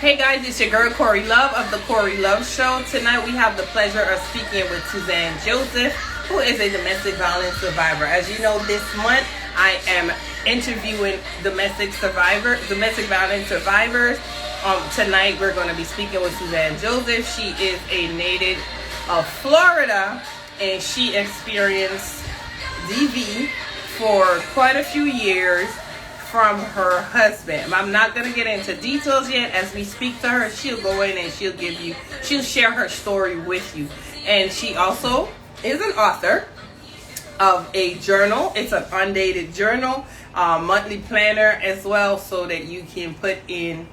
Hey guys, it's your girl Cori Love of the Cori Love Show. Tonight we have the pleasure of speaking with Suzane Joseph, who is a domestic violence survivor. As you know, this month I am interviewing domestic violence survivors. Tonight we're going to be speaking with Suzane Joseph. She is a native of Florida, and she experienced DV for quite a few years from her husband. I'm not going to get into details yet. As we speak to her, she'll go in and she'll share her story with you. And she also is an author of a journal. It's an undated journal, monthly planner as well, so that you can put in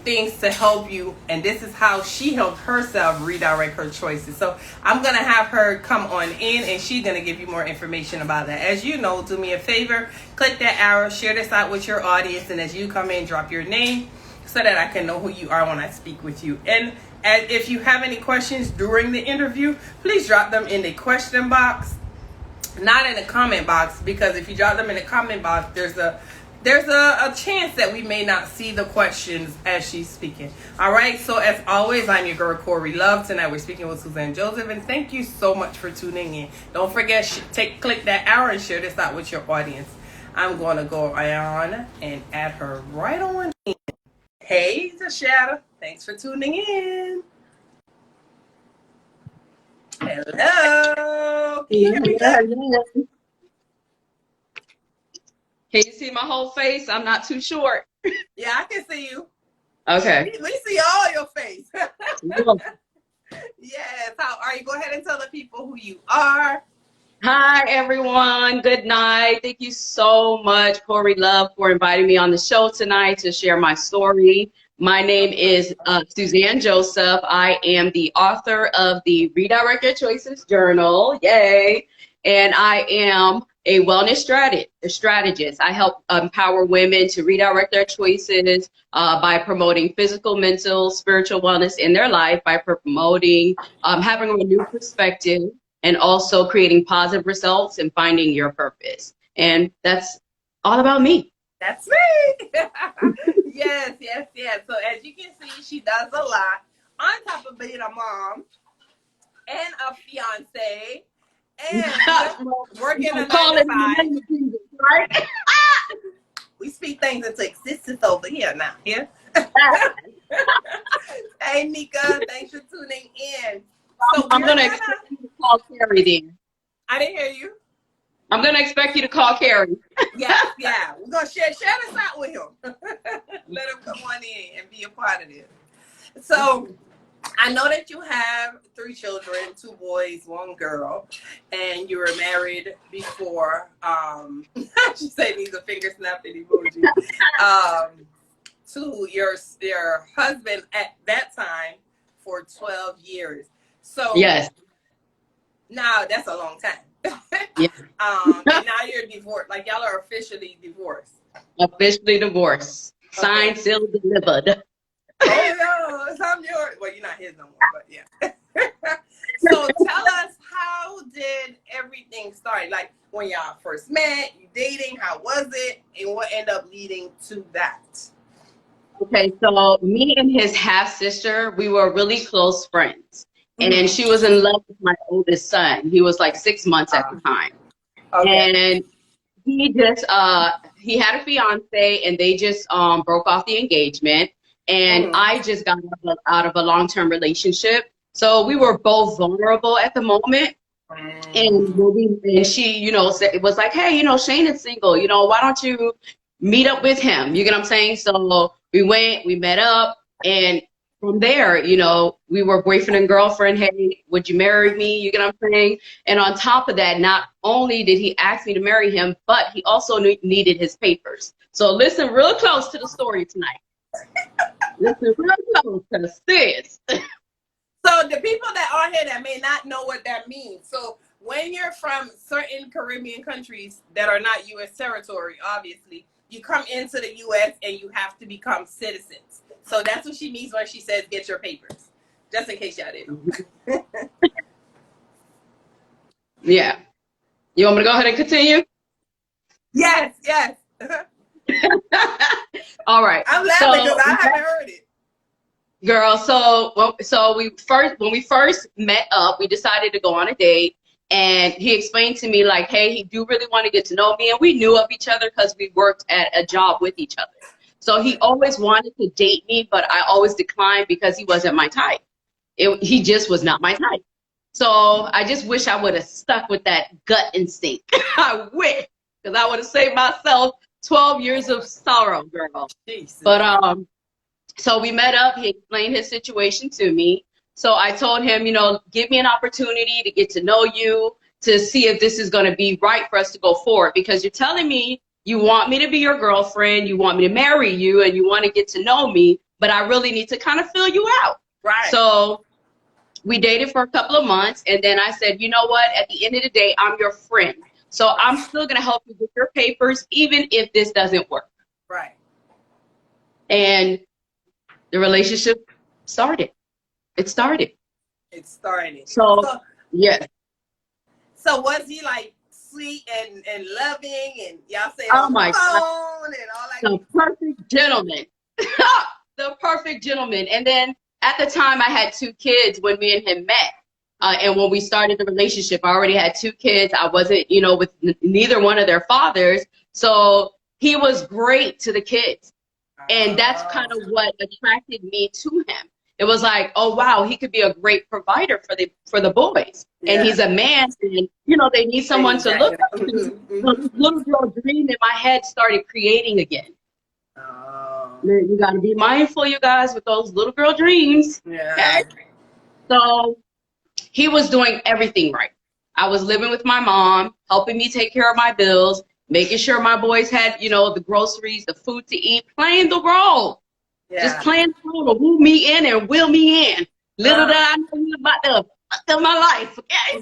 things to help you. And this is how she helped herself redirect her choices. So I'm going to have her come on in and she's going to give you more information about that. As you know, do me a favor, click that arrow, share this out with your audience, and as you come in, drop your name so that I can know who you are when I speak with you. And if you have any questions during the interview, please drop them in the question box, not in the comment box, because if you drop them in the comment box, there's a chance that we may not see the questions as she's speaking. All right. So as always, I'm your girl Cori Love. Tonight we're speaking with Suzane Joseph, and thank you so much for tuning in. Don't forget, click that arrow and share this out with your audience. I'm going to go on and add her right on in. Hey, Tashada. Thanks for tuning in. Hello. Can you hear me good? Can you see my whole face? I'm not too short. Yeah, I can see you. Okay. We see all your face. Yes. How are you? Go ahead and tell the people who you are. Hi, everyone. Good night. Thank you so much, Cori Love, for inviting me on the show tonight to share my story. My name is Suzane Joseph. I am the author of the Redirect Your Choices journal. Yay. And I am a wellness strategist. I help empower women to redirect their choices by promoting physical, mental, spiritual wellness in their life, by promoting having a new perspective, and also creating positive results and finding your purpose. And that's all about me. That's me. Yes. So as you can see, she does a lot on top of being a mom and a fiance. And working a 9 to 5. Right? We speak things into existence over here now. Yeah. Hey, Nika, thanks for tuning in. So I'm going to expect you to call Cori then. I didn't hear you. I'm going to expect you to call Cori. Yeah. We're going to share this out with him. Let him come on in and be a part of this. So I know that you have 3 children, 2 boys, 1 girl, and you were married before. She said needs a finger snapping emoji. To your husband at that time for 12 years. So yes, now that's a long time. Yeah. And now you're divorced. Like y'all are officially divorced. Officially divorced. Signed, Okay. sealed, delivered. Oh no, I'm yours. Well, you're not his no more, but yeah. So tell us, how did everything start? Like when y'all first met, you dating, how was it, and what ended up leading to that? Okay, so me and his half sister, we were really close friends, and she was in love with my oldest son. He was like 6 months at the time, and he just he had a fiance, and they just broke off the engagement. And I just got out of a long-term relationship. So we were both vulnerable at the moment. And she, it was like, hey, Shane is single. Why don't you meet up with him? You get what I'm saying? So we met up. And from there, we were boyfriend and girlfriend. Hey, would you marry me? You get what I'm saying? And on top of that, not only did he ask me to marry him, but he also needed his papers. So listen real close to the story tonight. Listen real close to this. So the people that are here that may not know what that means. So when you're from certain Caribbean countries that are not U.S. territory, obviously, you come into the U.S. and you have to become citizens. So that's what she means when she says get your papers. Just in case y'all didn't know. Yeah. You want me to go ahead and continue? Yes. All right. I'm laughing because I haven't heard it. Girl, so when we first met up, we decided to go on a date, and he explained to me like, hey, he do really want to get to know me, and we knew of each other because we worked at a job with each other. So he always wanted to date me, but I always declined because he wasn't my type. He just was not my type. So I just wish I would have stuck with that gut instinct. I wish, because I would have saved myself 12 years of sorrow, girl. Jesus. But so we met up. He explained his situation to me. So I told him, you know, give me an opportunity to get to know you, to see if this is going to be right for us to go forward. Because you're telling me you want me to be your girlfriend, you want me to marry you, and you want to get to know me, but I really need to kind of fill you out. Right. So we dated for a couple of months, and then I said, you know what? At the end of the day, I'm your friend. So I'm still going to help you with your papers, even if this doesn't work. Right. And the relationship started. It started. So yeah. So was he like sweet and loving, and y'all say oh my God, and all that? The perfect gentleman. The perfect gentleman. And then at the time I had 2 kids when me and him met. And when we started the relationship, I already had 2 kids. I wasn't, you know, with neither one of their fathers. So he was great to the kids. And that's kind of what attracted me to him. It was like, oh, wow, he could be a great provider for the boys. Yeah. And he's a man, and, you know, they need someone to look up to. So this little girl dream in my head started creating again. Man, you got to be mindful, you guys, with those little girl dreams. Yeah. Okay? So he was doing everything right. I was living with my mom, helping me take care of my bills, making sure my boys had, you know, the groceries, the food to eat, playing the role. Yeah. Just playing the role to woo me in and will me in. Little did I know you about to fuck up my life, okay?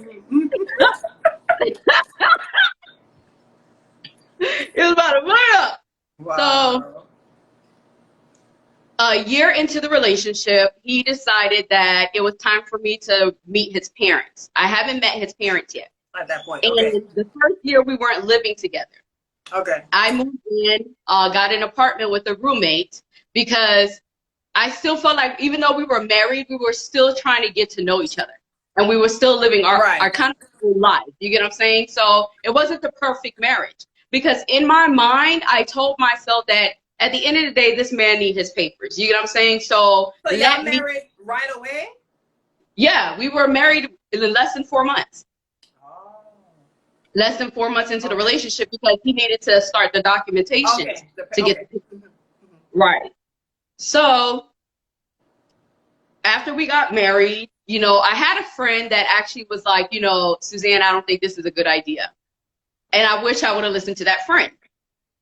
It was about to burn up. Wow. So a year into the relationship, he decided that it was time for me to meet his parents. I haven't met his parents yet. At that point, and okay. The first year we weren't living together. Okay. I moved in, got an apartment with a roommate because I still felt like even though we were married, we were still trying to get to know each other. And we were still living our kind of full life. You get what I'm saying? So it wasn't the perfect marriage. Because in my mind, I told myself that at the end of the day, this man needs his papers. You get what I'm saying? So y'all married right away? Yeah, we were married in less than 4 months. Less than 4 months into the relationship because he needed to start the documentation to get the picture. Right. So after we got married, you know, I had a friend that actually was like, you know, Suzanne, I don't think this is a good idea. And I wish I would have listened to that friend.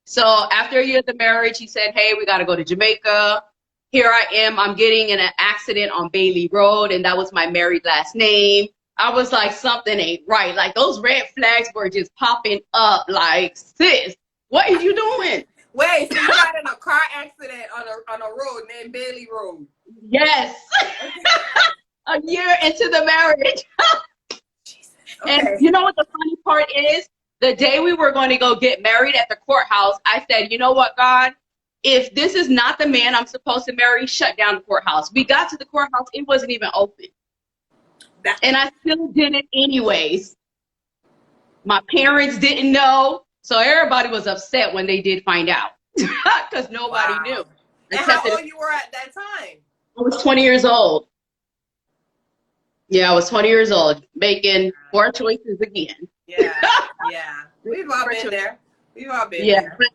So after a year of the marriage, he said, hey, we got to go to Jamaica. Here I am. I'm getting in an accident on Bailey Road, and that was my married last name. I was like, something ain't right. Like, those red flags were just popping up. Like, sis, what are you doing? Wait, so you got in a car accident on a road named Bailey Road? Yes. A year into the marriage. Jesus. Okay. And you know what the funny part is? The day we were going to go get married at the courthouse, I said, you know what, God? If this is not the man I'm supposed to marry, shut down the courthouse. We got to the courthouse. It wasn't even open. And I still did it anyways. My parents didn't know. So everybody was upset when they did find out. Because nobody knew. And how old you were at that time? I was 20 years old. Yeah, I was 20 years old. Making poor choices again. Yeah, yeah. We've all been there. We've all been there. But,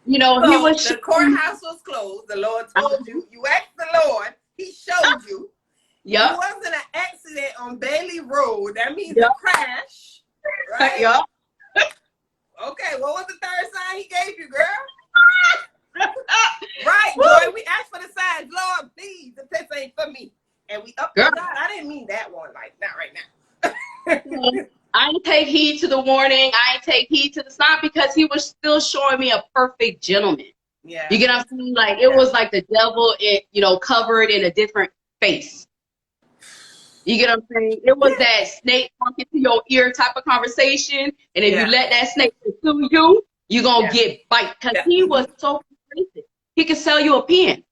you know, so he was... The courthouse was closed. The Lord told you. You asked the Lord. He showed you. Yep. It wasn't an accident on Bailey Road. That means a crash. Right? Yep. Okay, what was the third sign he gave you, girl? Right, boy. We asked for the signs. Lord, please, if this ain't for me. And we up to God. I didn't mean that one, like, not right now. I didn't take heed to the warning. I didn't take heed to the sign because he was still showing me a perfect gentleman. Yeah. You get what I'm saying? Like, it was like the devil, you know, covered in a different face. You get what I'm saying? It was that snake talking to your ear type of conversation. And if you let that snake pursue you, you're going to get bite. Because he was so persuasive. He could sell you a pen.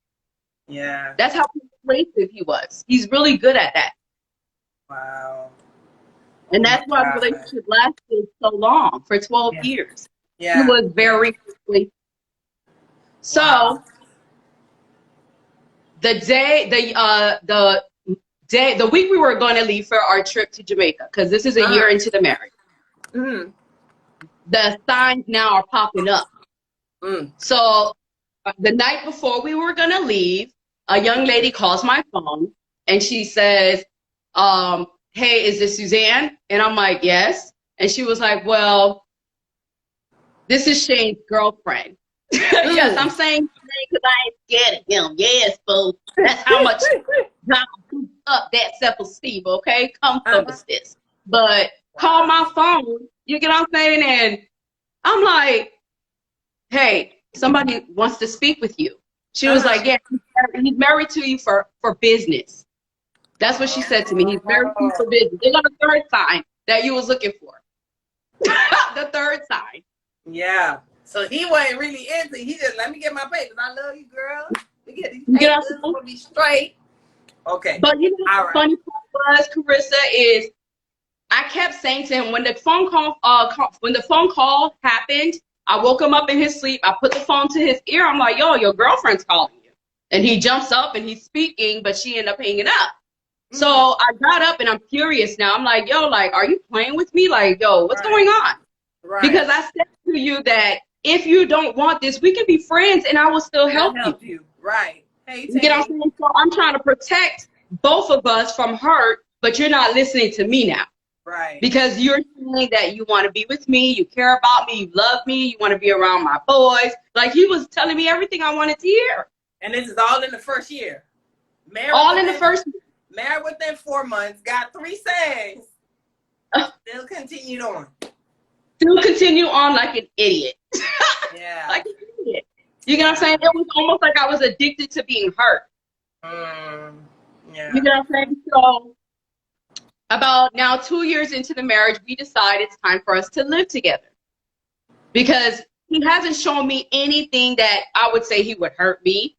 Yeah. That's how persuasive he was. He's really good at that. Wow. And that's why the relationship lasted so long, for 12 years. Yeah. He was very persuasive. So the week we were going to leave for our trip to Jamaica, because this is a year into the marriage. The signs now are popping up. So the night before we were going to leave, a young lady calls my phone and she says, hey, is this Suzane? And I'm like, yes. And she was like, well, this is Shane's girlfriend. Yes, I'm saying because I ain't scared of him. Yes, boo. That's how much God put up that self-esteem, okay? Come from this. But call my phone, you get what I'm saying? And I'm like, hey, somebody wants to speak with you. She was like, yeah, he's married to you for business. That's what she said to me. He's married to you for business. They got a third sign that you was looking for. The third sign. Yeah. So he wasn't really into it. He just, let me get my papers. I love you, girl. We get these papers. We'll be straight. Okay. But you know what the funny part was, Carissa, is I kept saying to him when the phone call happened, I woke him up in his sleep. I put the phone to his ear. I'm like, yo, your girlfriend's calling you. And he jumps up and he's speaking, but she ended up hanging up. So I got up and I'm curious now. I'm like, yo, like, are you playing with me? Like, yo, what's going on? Because I said to you that if you don't want this, we can be friends and I will still help you. Right. Hey, you get what I'm saying? So I'm trying to protect both of us from hurt, but you're not listening to me now. Right. Because you're saying that you want to be with me, you care about me, you love me, you want to be around my boys. Like he was telling me everything I wanted to hear. And this is all in the first year. All in the first year. Married within 4 months, got 3 sons. Still continued on. Still continue on like an idiot. Yeah. Like an idiot. You get what I'm saying? It was almost like I was addicted to being hurt. Yeah. You get what I'm saying? So about now 2 years into the marriage, we decided it's time for us to live together. Because he hasn't shown me anything that I would say he would hurt me.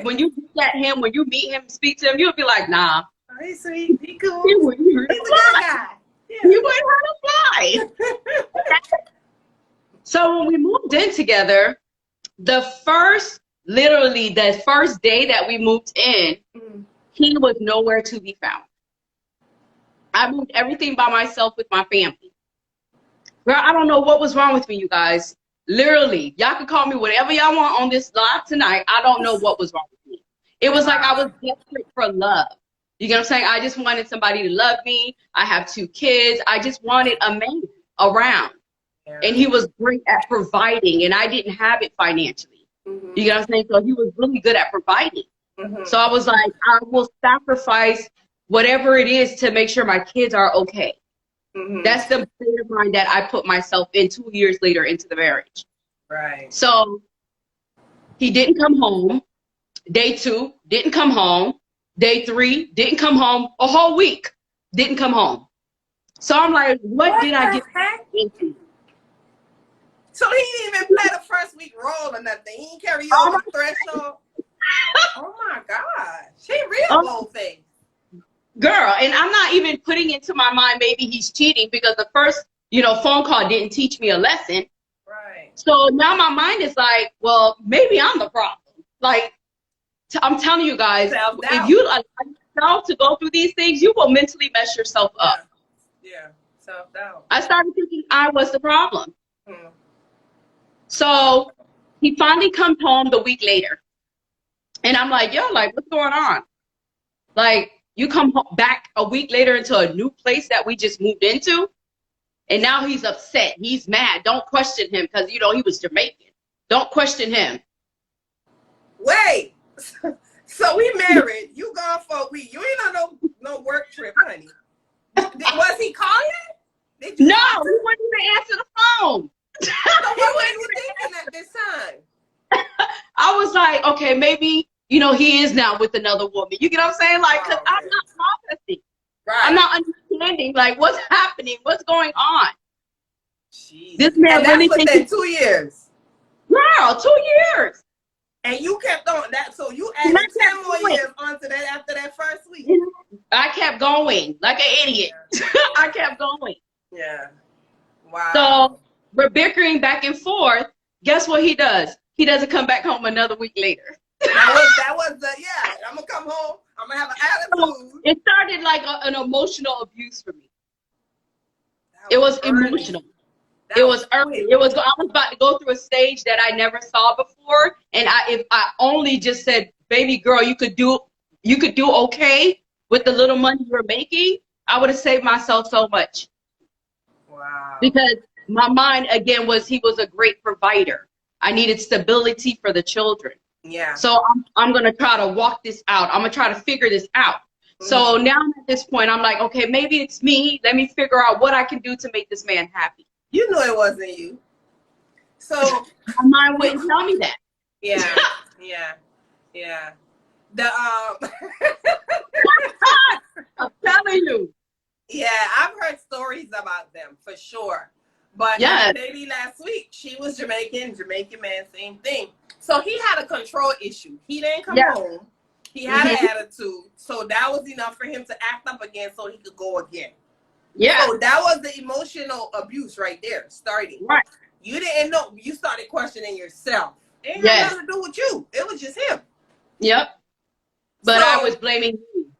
When you look at him, when you meet him, speak to him, you'll be like, nah. Oh, he's sweet. He cool. He wouldn't hurt He's a good guy. Yeah. He wouldn't hurt a fly. So when we moved in together, the first day that we moved in, he was nowhere to be found. I moved everything by myself with my family. Girl, I don't know what was wrong with me, you guys. Literally, y'all can call me whatever y'all want on this live tonight. I don't know what was wrong with me. It was like I was desperate for love. You get what I'm saying? I just wanted somebody to love me. I have 2 kids. I just wanted a man around. Yeah. And he was great at providing, and I didn't have it financially. You get what I'm saying? So he was really good at providing. So I was like, I will sacrifice whatever it is to make sure my kids are okay. That's the state of mind that I put myself in 2 years later into the marriage. Right. So he didn't come home. Day 2, didn't come home. Day 3, didn't come home. A whole week, didn't come home. So I'm like, what did I get into? So he didn't even play the first week role or nothing. He didn't carry over the threshold. Oh my God. She real bold face. Girl, and I'm not even putting into my mind maybe he's cheating because the first, phone call didn't teach me a lesson. Right. So now my mind is like, well, maybe I'm the problem. Like, I'm telling you guys, if you allow yourself to go through these things, you will mentally mess yourself up. Yeah, self-doubt. I started thinking I was the problem. So he finally comes home the week later. And I'm like, yo, like, what's going on? Like, you come back a week later into a new place that we just moved into, and now he's upset. He's mad. Don't question him because, he was Jamaican. Don't question him. Wait. So we married. You gone for a week. You ain't on no work trip, honey. Was he calling? No, he wouldn't even answer the phone. So what were you thinking at this time? I was like, okay, maybe, he is now with another woman. You get what I'm saying? Like, because I'm not processing. Right. I'm not understanding, like, what's happening? What's going on? Jeez. This man really within 2 years. Girl, 2 years. And you kept on that. So you added 10 more years onto after that first week. I kept going like an idiot. Yeah. I kept going. Yeah. Wow. So we're bickering back and forth. Guess what he does? He doesn't come back home another week later. that was the, yeah, I'm going to come home. I'm going to have an attitude. So it started like an emotional abuse for me. It was emotional. It was early. I was about to go through a stage that I never saw before. And if I only just said, baby girl, you could do okay with the little money you're making, I would have saved myself so much. Wow. Because my mind, again, he was a great provider. I needed stability for the children. Yeah. So I'm going to try to walk this out. I'm going to try to figure this out. Mm-hmm. So now at this point, I'm like, okay, maybe it's me. Let me figure out what I can do to make this man happy. You knew it wasn't you. So my mind wouldn't tell me that. Yeah. Yeah. I'm telling you. Yeah, I've heard stories about them for sure. But yes. Maybe last week, she was Jamaican man, same thing. So he had a control issue. He didn't come home. He had an attitude. So that was enough for him to act up again so he could go again. Yeah. So that was the emotional abuse right there, starting. Right. You didn't know. You started questioning yourself. It had nothing to do with you. It was just him. Yep. But I was blaming you.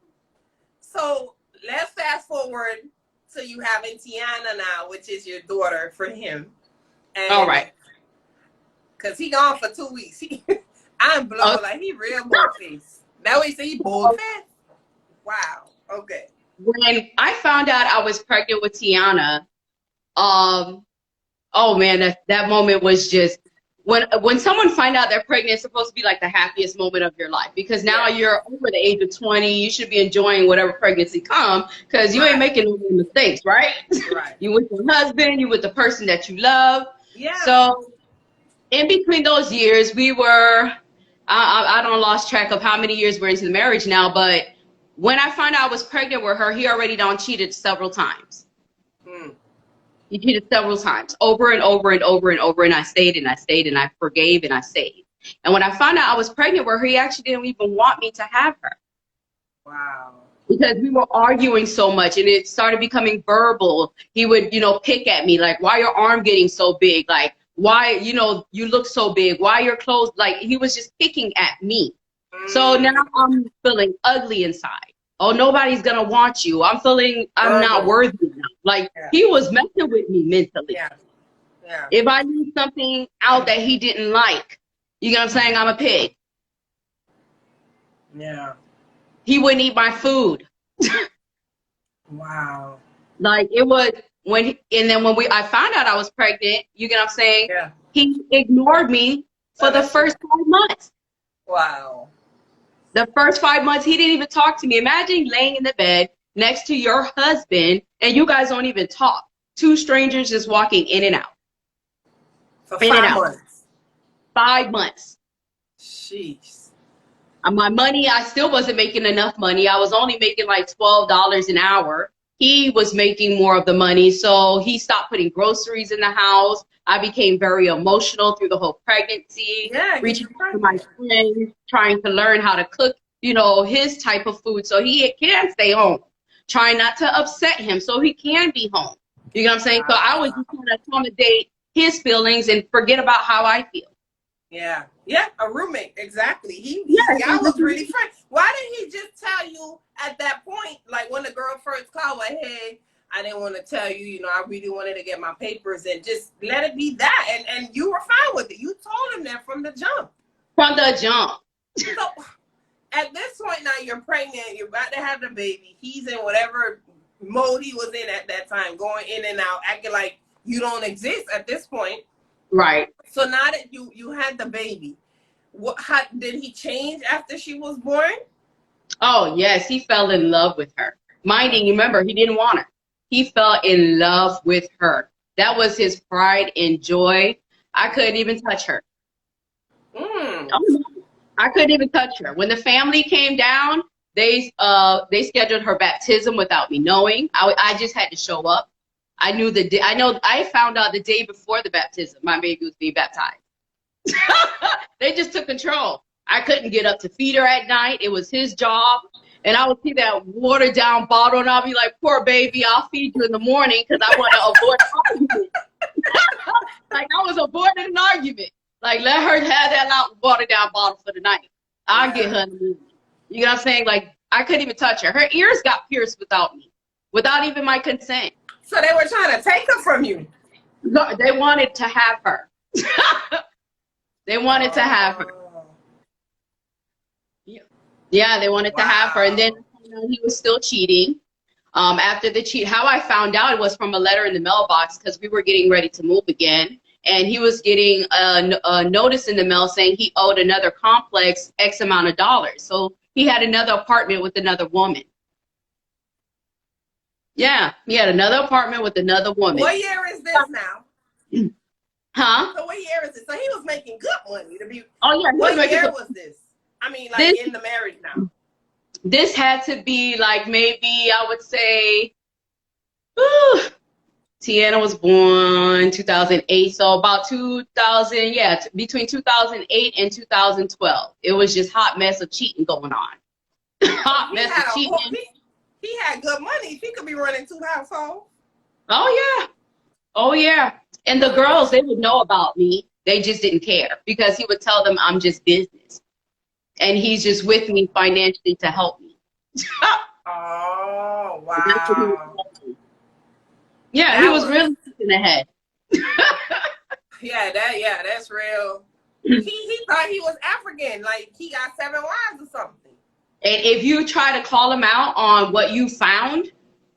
So let's fast forward to you having Tiana now, which is your daughter for him. And all right. Because he gone for 2 weeks. I'm blown. Like, he real bold-faced. That way you say he bold-faced? Wow. Okay. When I found out I was pregnant with Tiana, oh man, that moment was just, when someone find out they're pregnant, it's supposed to be like the happiest moment of your life, because now you're over the age of 20. You should be enjoying whatever pregnancy come, because you ain't making no mistakes, right? Right. You with your husband, you with the person that you love. Yeah. So in between those years, we were, I don't lost track of how many years we're into the marriage now, but when I found out I was pregnant with her, he already done cheated several times. He cheated several times, over and over and over and over, and I stayed and I stayed and I forgave and I stayed. And when I found out I was pregnant with her, he actually didn't even want me to have her. Wow. Because we were arguing so much and it started becoming verbal. He would, pick at me, like, why your arm getting so big? Like, why, you look so big? Why your clothes? Like, he was just picking at me. So now I'm feeling ugly inside. Oh, nobody's going to want you. I'm feeling I'm not worthy enough. Like, he was messing with me mentally. Yeah. If I need something out that he didn't like, you know what I'm saying? I'm a pig. Yeah. He wouldn't eat my food. Wow. Like, it was when I found out I was pregnant, you know what I'm saying? Yeah. He ignored me for the first 5 months. Wow. The first 5 months, he didn't even talk to me. Imagine laying in the bed next to your husband and you guys don't even talk. Two strangers just walking in and out. For 5 months. 5 months. Jeez. My money, I still wasn't making enough money. I was only making like $12 an hour. He was making more of the money. So he stopped putting groceries in the house. I became very emotional through the whole pregnancy, reaching out to my friends, trying to learn how to cook, his type of food so he can stay home, trying not to upset him so he can be home. You know what I'm saying? So I was just trying to accommodate his feelings and forget about how I feel. Yeah. Yeah, a roommate. Exactly. Y'all was really friends. Why didn't he just tell you at that point, like when the girl first called, like, hey, I didn't want to tell you, I really wanted to get my papers, and just let it be that. And you were fine with it. You told him that from the jump. From the jump. So at this point now, you're pregnant. You're about to have the baby. He's in whatever mode he was in at that time, going in and out, acting like you don't exist at this point. Right. So now that you had the baby, how did he change after she was born? Oh, yes. He fell in love with her. Minding, remember, he didn't want her. He fell in love with her. That was his pride and joy. I couldn't even touch her. I couldn't even touch her. When the family came down, they scheduled her baptism without me knowing. I just had to show up. I found out the day before the baptism, my baby was being baptized. They just took control. I couldn't get up to feed her at night. It was his job. And I would see that watered down bottle, and I'll be like, poor baby, I'll feed you in the morning because I want to avoid an argument. Like, I was avoiding an argument. Like, let her have that watered down bottle for the night. I'll get her in the morning. You know what I'm saying? Like, I couldn't even touch her. Her ears got pierced without me, without even my consent. So they were trying to take her from you? No, they wanted to have her. They wanted to have her. Yeah, they wanted to have her. And then he was still cheating. After the cheat, how I found out was from a letter in the mailbox, because we were getting ready to move again. And he was getting a notice in the mail saying he owed another complex X amount of dollars. So he had another apartment with another woman. Yeah, he had another apartment with another woman. What year is this now? Huh? So what year is it? So he was making good money to be. Oh yeah. What year was this? I mean, like this, in the marriage now. This had to be like maybe I would say, Tiana was born 2008, so about 2000, yeah, between 2008 and 2012. It was just hot mess of cheating going on. Hot mess of cheating. He had good money. He could be running 2 households. Oh yeah. Oh yeah. And the girls, they would know about me. They just didn't care because he would tell them I'm just business. And he's just with me financially to help me. Oh, wow. Yeah, he was really thinking ahead. That's real. He thought he was African, like he got 7 wives or something. And if you try to call him out on what you found,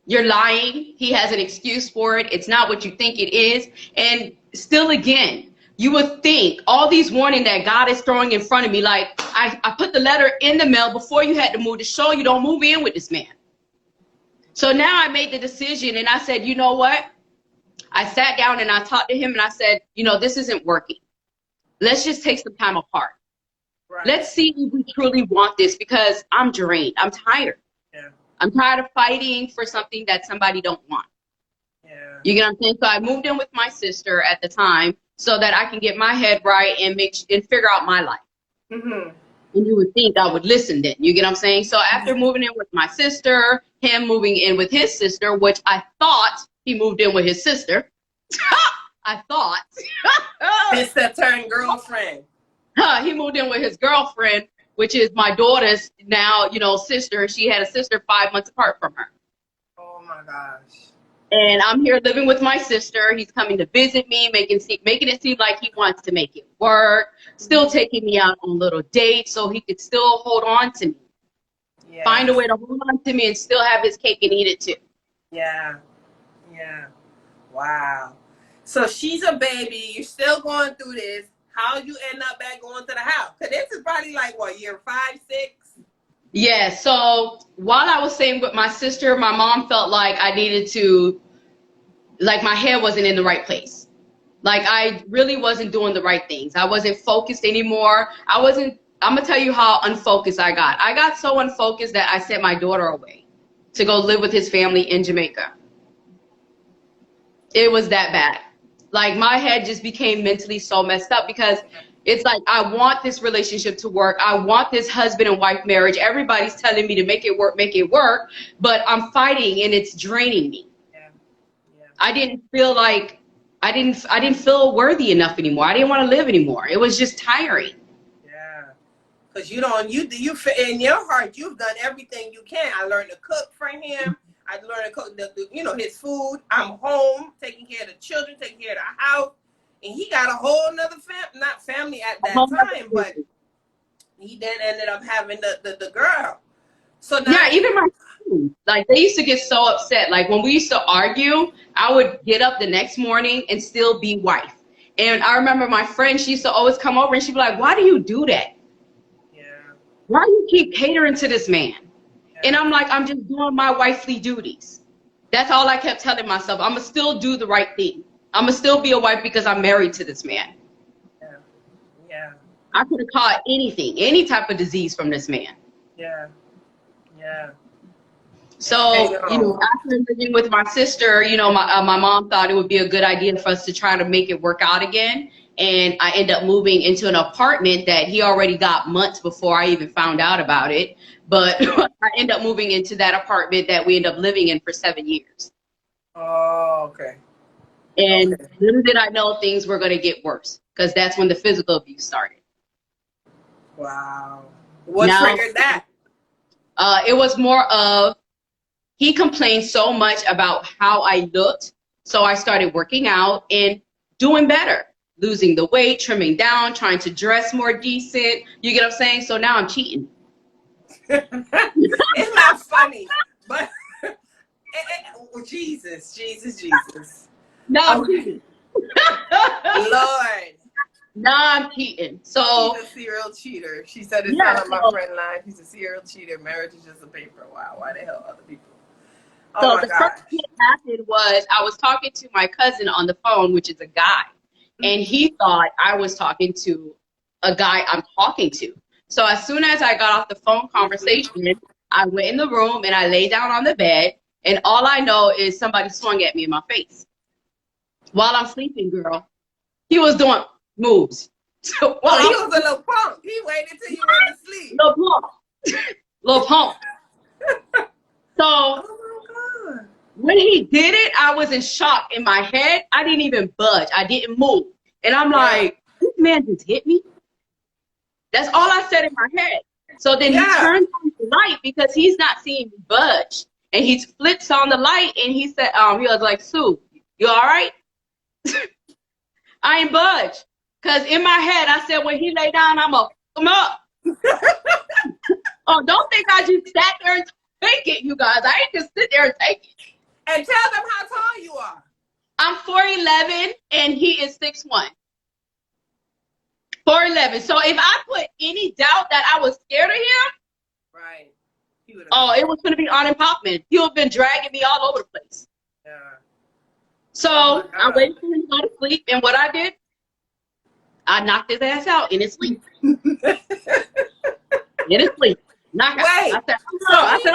you're lying. He has an excuse for it. It's not what you think it is. And still again, you would think all these warnings that God is throwing in front of me, like I put the letter in the mail before you had to move to show you don't move in with this man. So now I made the decision and I said, you know what? I sat down and I talked to him and I said, you know, this isn't working. Let's just take some time apart. Right. Let's see if we truly want this, because I'm drained. I'm tired. Yeah. I'm tired of fighting for something that somebody don't want. Yeah. You get what I'm saying? So I moved in with my sister at the time so that I can get my head right and figure out my life. Mm-hmm. And you would think I would listen then. You get what I'm saying? So after moving in with my sister, him moving in with his sister, which I thought he moved in with his sister. I thought. Sister turned girlfriend. He moved in with his girlfriend, which is my daughter's now, you know, sister. She had a sister 5 months apart from her. Oh my gosh. And I'm here living with my sister. He's coming to visit me, making it seem like he wants to make it work, still taking me out on little dates so he could still hold on to me. Yes. Find a way to hold on to me and still have his cake and eat it too. Yeah. Yeah. Wow. So she's a baby. You're still going through this. How you end up back going to the house? Because this is probably like, what, year 5, 6? Yeah, so while I was staying with my sister, my mom felt like I needed to, like my head wasn't in the right place. Like I really wasn't doing the right things. I wasn't focused anymore. I'm going to tell you how unfocused I got. I got so unfocused that I sent my daughter away to go live with his family in Jamaica. It was that bad. Like my head just became mentally so messed up because it's like, I want this relationship to work. I want this husband and wife marriage. Everybody's telling me to make it work, but I'm fighting and it's draining me. Yeah. Yeah. I didn't feel like, I didn't feel worthy enough anymore. I didn't want to live anymore. It was just tiring. Yeah. Cause you in your heart, you've done everything you can. I learned to cook for him. I learned to cook, his food. I'm home, taking care of the children, taking care of the house. And he got a whole nother family at that time, but he then ended up having the girl. So now, yeah, even my friends, like they used to get so upset. Like when we used to argue, I would get up the next morning and still be wife. And I remember my friend, she used to always come over and she'd be like, why do you do that? Yeah. Why do you keep catering to this man? And I'm like, I'm just doing my wifely duties. That's all I kept telling myself. I'm going to still do the right thing. I'm going to still be a wife because I'm married to this man. Yeah. Yeah. I could have caught anything, any type of disease from this man. Yeah. Yeah. So, after living with my sister, my mom thought it would be a good idea for us to try to make it work out again. And I end up moving into an apartment that he already got months before I even found out about it. But I end up moving into that apartment that we end up living in for 7 years. Oh, okay. And little did I know things were going to get worse, because that's when the physical abuse started. Wow. What triggered that? It was more of, he complained so much about how I looked. So I started working out and doing better, losing the weight, trimming down, trying to dress more decent. You get what I'm saying? So now I'm cheating. It's not funny, but Jesus. No, I'm cheating. Lord. Now I'm cheating. So she's a serial cheater. She said it's not on my friend line. She's a serial cheater. Marriage is just a paper. Wow. Why the hell other people? Oh, so the first thing that happened was I was talking to my cousin on the phone, which is a guy, and he thought I was talking to a guy I'm talking to. So as soon as I got off the phone conversation, I went in the room and I lay down on the bed, and all I know is somebody swung at me in my face while I'm sleeping, girl. He was doing moves. So, he was a little punk. He waited till you went to sleep. Little punk. So when he did it, I was in shock in my head. I didn't even budge. I didn't move. And I'm like, this man just hit me? That's all I said in my head. So then he turned on the light because he's not seeing me budge. And he flips on the light and he said, he was like, Sue, you all right? I ain't budge. Because in my head, I said, when he lay down, I'm going to come up. Oh, don't think I just sat there and take it, you guys. I ain't just sit there and take it. And tell them how tall you are. I'm 4'11", and he is 6'1". 4'11". So if I put any doubt that I was scared of him, right? It was going to be on and popping. He would have been dragging me all over the place. Yeah. So I waited for him to go to sleep, and what I did, I knocked his ass out in his sleep. In his sleep. Knock out. I said,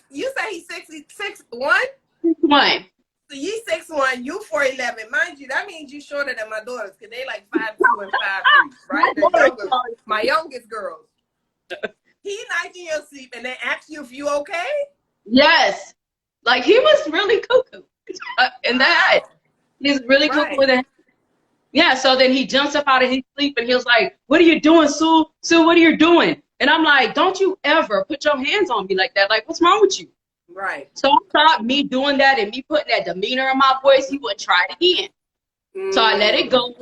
you say he's 6'1"? 6'1". So you 6'1", you 4'11". Mind you, that means you shorter than my daughters, because they like 5'2" and 5'3", right? My youngest girls. He knocked you in your sleep and they asked you if you okay? Yes. Like, he was really cuckoo. And that, he's really cuckoo with it. Yeah, so then he jumps up out of his sleep and he was like, what are you doing, Sue? Sue, what are you doing? And I'm like, don't you ever put your hands on me like that. Like, what's wrong with you? Right. So I thought me doing that and me putting that demeanor in my voice, he would try it again. So I let it go,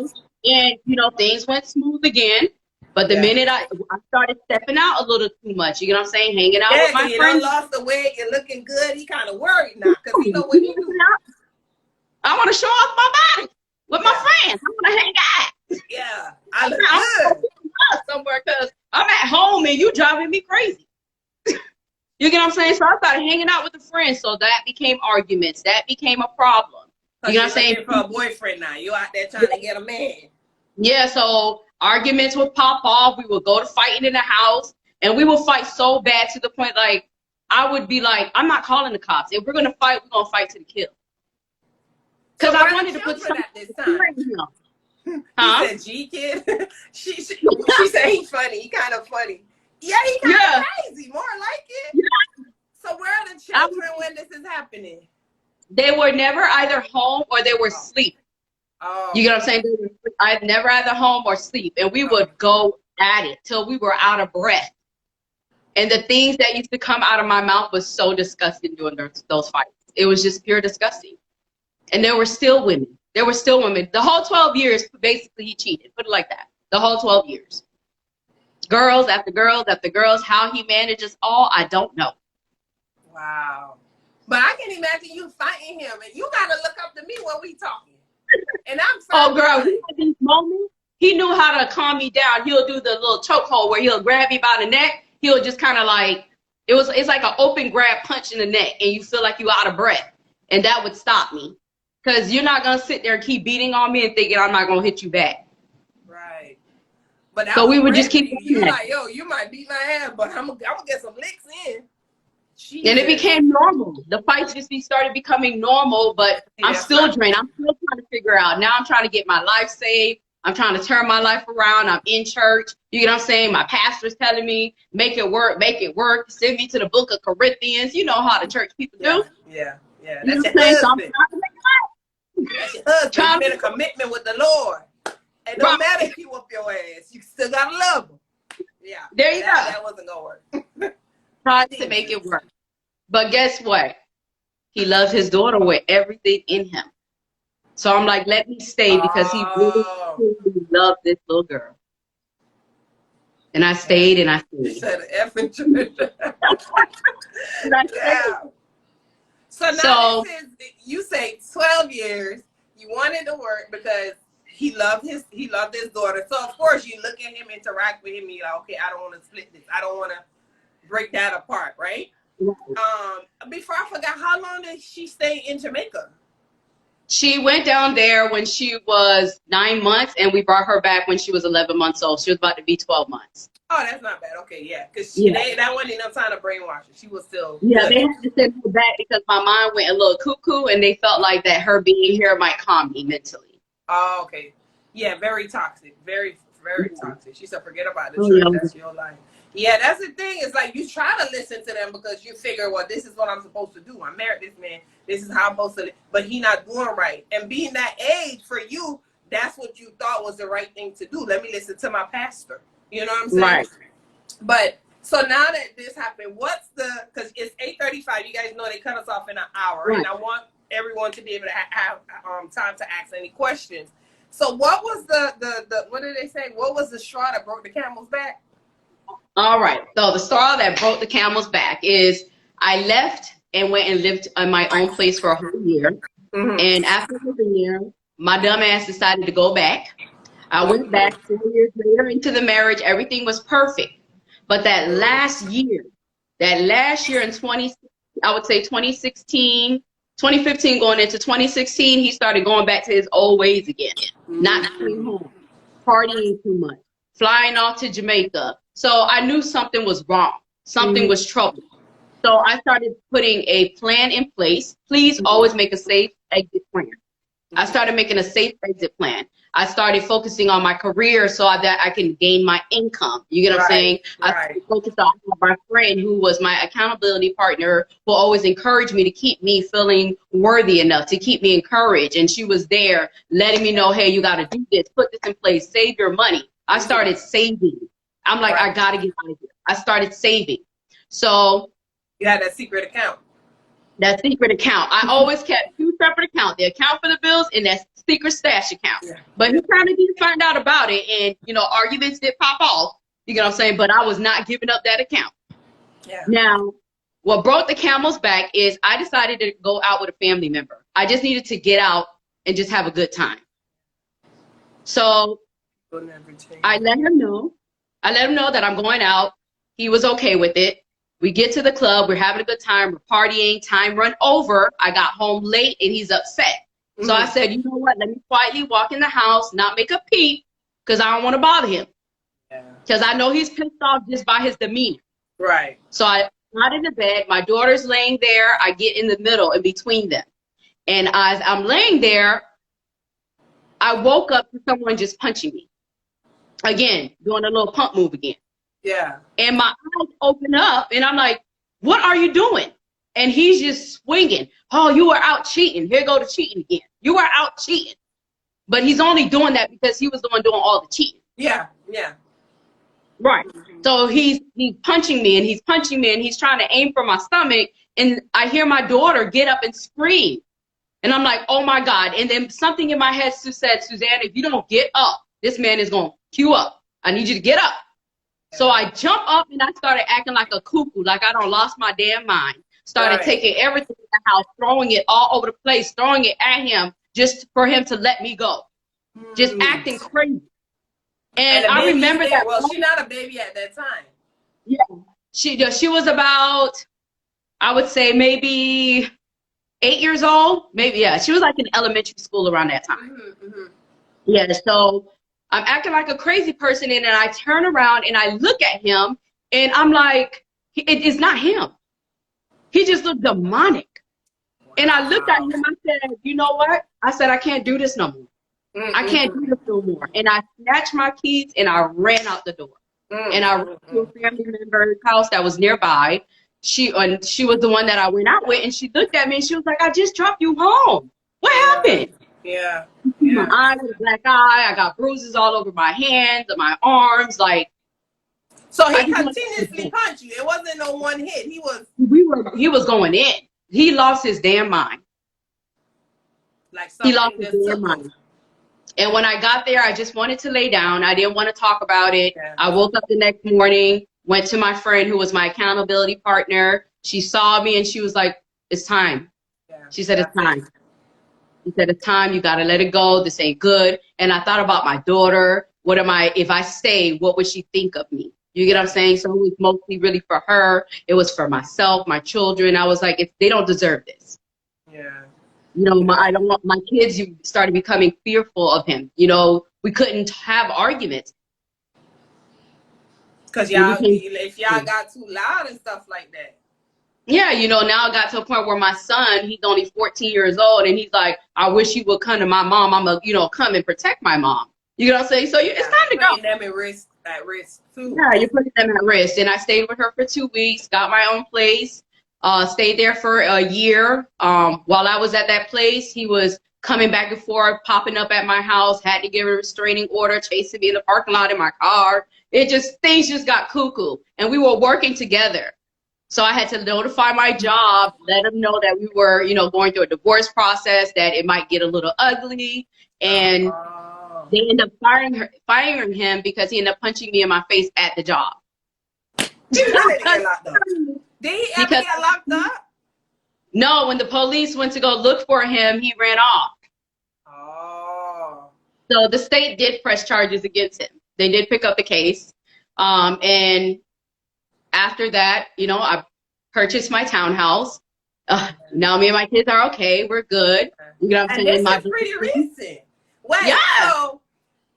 and, things went smooth again. But the minute I started stepping out a little too much, you know what I'm saying? Hanging out with my friends. You lost the weight, you're looking good. He kind of worried now, because he know what he do. I want to show off my body with my friends. I want to hang out. Yeah, I look good somewhere, because I'm at home and you driving me crazy. You get what I'm saying? So I started hanging out with the friends. So that became arguments. That became a problem. You know what I'm saying? For a boyfriend now. You out there trying to get a man. Yeah, so arguments would pop off. We would go to fighting in the house, and we would fight so bad to the point, like, I would be like, I'm not calling the cops. If we're going to fight, we're going to fight to the kill. Because I wanted to put something this time. Huh? He said, G kid. she said he's funny. He kind of funny. Yeah, he kind of crazy. More like it. Yeah. So where are the children when this is happening? They were never either home or they were asleep. Oh. You get what I'm saying? I've never either home or sleep. And we would go at it till we were out of breath. And the things that used to come out of my mouth was so disgusting during those fights. It was just pure disgusting. And there were still women. There were still women. The whole 12 years, basically, he cheated. Put it like that. The whole 12 years. Girls after girls after girls. How he manages all, I don't know. Wow. But I can imagine you fighting him. And you got to look up to me when we talking. And I'm oh, girl, we had these moments. He knew how to calm me down. He'll do the little chokehold where he'll grab me by the neck. He'll just kind of like, it's like an open grab punch in the neck. And you feel like you're out of breath. And that would stop me. Because you're not going to sit there and keep beating on me and thinking I'm not going to hit you back. Right. But so we would just keep you're like, yo, you might beat my ass, but I'm gonna get some licks in. And it became normal. The fights just started becoming normal, but I'm still drained. I'm still trying to figure out. Now I'm trying to get my life saved. I'm trying to turn my life around. I'm in church. You know what I'm saying? My pastor's telling me, make it work, make it work. Send me to the book of Corinthians. You know how the church people do. Yeah. You know what I'm saying? So I'm trying to make it work. That's your husband. You made a commitment with the Lord. And no matter if he whoop your ass, you still gotta love him. Yeah. There you go. That wasn't gonna work. Tried to make it work. But guess what? He loves his daughter with everything in him. So I'm like, let me stay because he really loved this little girl. And I stayed and I stayed. You said effing church. Yeah. So now this is, you say 12 years, you wanted to work because he loved his daughter. So of course you look at him, interact with him, and you're like, okay, I don't want to split this. I don't want to break that apart, right? Before I forgot, how long did she stay in Jamaica? She went down there when she was 9 months, and we brought her back when she was 11 months old. She was about to be 12 months. Oh, that's not bad. Okay, yeah, because that wasn't enough time to brainwash her. She was still they had to send her back because my mind went a little cuckoo, and they felt like that her being here might calm me mentally. Oh, okay. Yeah, very toxic. Very, very toxic. She said, forget about the church. That's your life. Yeah, that's the thing. It's like you try to listen to them because you figure, well, this is what I'm supposed to do. I married this man. This is how I'm supposed to live. But he not doing right. And being that age for you, that's what you thought was the right thing to do. Let me listen to my pastor. You know what I'm saying? Right. But so now that this happened, because it's 8:35. You guys know they cut us off in an hour. Right. And I want everyone to be able to have time to ask any questions. So what was the what did they say? What was the straw that broke the camel's back? All right. So the straw that broke the camel's back is I left and went and lived in my own place for a whole year. And after a year, my dumb ass decided to go back. I went back 4 years later into the marriage. Everything was perfect. But that last year in 2016, 2015 going into 2016, he started going back to his old ways again. Not coming home, partying too much, flying off to Jamaica. So I knew something was wrong. Something was trouble. So I started putting a plan in place. Please always make a safe exit plan. I started making a safe exit plan. I started focusing on my career so that I can gain my income. You get what I'm saying? I focused on my friend who was my accountability partner, who always encouraged me to keep me feeling worthy enough, to keep me encouraged. And she was there letting me know, hey, you got to do this, put this in place, save your money. I started saving. I'm like, I got to get out of here. I started saving. So you had that secret account. That secret account. I always kept 2 separate accounts, the account for the bills and that secret stash account. But he kind of didn't find out about it. And, arguments did pop off. You know what I'm saying? But I was not giving up that account. Now, what broke the camel's back is I decided to go out with a family member. I just needed to get out and just have a good time. So I let him know. I let him know that I'm going out. He was okay with it. We get to the club. We're having a good time. We're partying. Time run over. I got home late and he's upset. So I said, you know what? Let me quietly walk in the house, not make a peep, because I don't want to bother him. Because I know he's pissed off just by his demeanor. Right. So I got in the bed. My daughter's laying there. I get in the middle in between them. And as I'm laying there, I woke up to someone just punching me. Again, doing a little pump move again. Yeah. And my eyes open up and I'm like, what are you doing? And he's just swinging. Oh, you were out cheating. Here go to cheating again. You were out cheating. But he's only doing that because he was the one doing all the cheating. Yeah. Right. So he's punching me and he's punching me and he's trying to aim for my stomach. And I hear my daughter get up and scream. And I'm like, oh my God. And then something in my head said, Suzanne, if you don't get up, this man is going to queue up. I need you to get up. So I jump up and I started acting like a cuckoo, like I done lost my damn mind. Started taking everything in the house, throwing it all over the place, throwing it at him just for him to let me go. Just acting crazy. And I remember that. Well, she's not a baby at that time. Yeah. She was about, I would say maybe 8 years old. Maybe, yeah. She was like in elementary school around that time. Yeah, so I'm acting like a crazy person, and then I turn around and I look at him, and I'm like, it's not him. He just looked demonic. And I looked at him, I said, you know what? I said, I can't do this no more. I can't do this no more. And I snatched my keys and I ran out the door. And I ran to a family member's house that was nearby. She was the one that I went out with, and she looked at me and she was like, I just dropped you home. What happened? Yeah. My eye was a black eye. I got bruises all over my hands and my arms. Like, so he continuously punched you. It wasn't no one hit. He was going in. He lost his damn mind. Like he lost his damn mind. And when I got there, I just wanted to lay down. I didn't want to talk about it. Yeah. I woke up the next morning, went to my friend who was my accountability partner. She saw me and she was like, it's time. Yeah, she said, it's time. She said, it's time. You got to let it go. This ain't good. And I thought about my daughter. If I stay, what would she think of me? You get what I'm saying? So it was mostly really for her. It was for myself, my children. I was like, they don't deserve this. Yeah. You know, my kids started becoming fearful of him. You know, we couldn't have arguments. Because if y'all got too loud and stuff like that. Yeah, you know, now I got to a point where my son, he's only 14 years old, and he's like, I wish he would come to my mom. I'm going to, come and protect my mom. You know what I'm saying? So it's time to go. Putting them at risk too. Yeah, you're putting them at risk. And I stayed with her for 2 weeks, got my own place, stayed there for a year. While I was at that place, he was coming back and forth, popping up at my house, had to give a restraining order, chasing me in the parking lot in my car. Things just got cuckoo. And we were working together. So I had to notify my job, let them know that we were, going through a divorce process, that it might get a little ugly. And they ended up firing him because he ended up punching me in my face at the job. Did he ever get locked up? No, when the police went to go look for him, he ran off. Oh. So the state did press charges against him. They did pick up the case. And after that, I purchased my townhouse. Now me and my kids are okay. We're good. You know what I'm saying? This is pretty recent. Wait, yeah. So